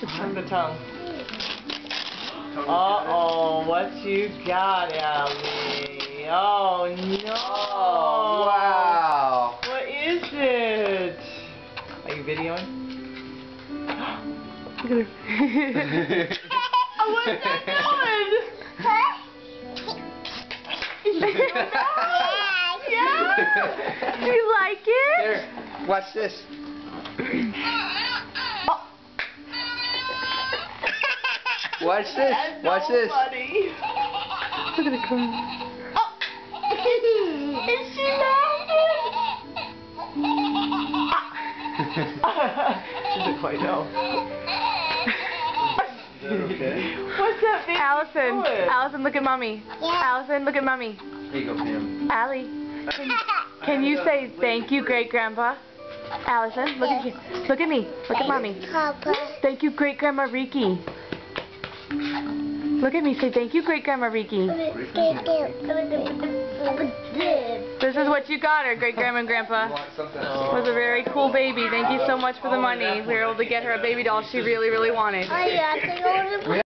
It's from the tongue. Uh-oh, what you got, Allie? Oh, no. Oh, wow. What is it? Are you videoing? Oh, what's that doing? Yeah. Do you like it? Here, watch this. Watch this. That's Watch so this. funny. Look at the corn. Is she laughing? She doesn't quite know. Okay. What's that baby Allison, doing? Allison, look at mommy. Allison, look at mommy. Here you go, Pam. Allie, can you say thank you, great grandpa? Allison, look at you. Look at me. Look at mommy. Papa. Thank you, great grandma Riki. Look at me. Say thank you, great grandma Riki. This is what you got her, great grandma and grandpa. You want something? Was a very cool baby. Thank you so much for the money. We were able to get her a baby doll she really, really wanted. Oh, yeah, I think I want to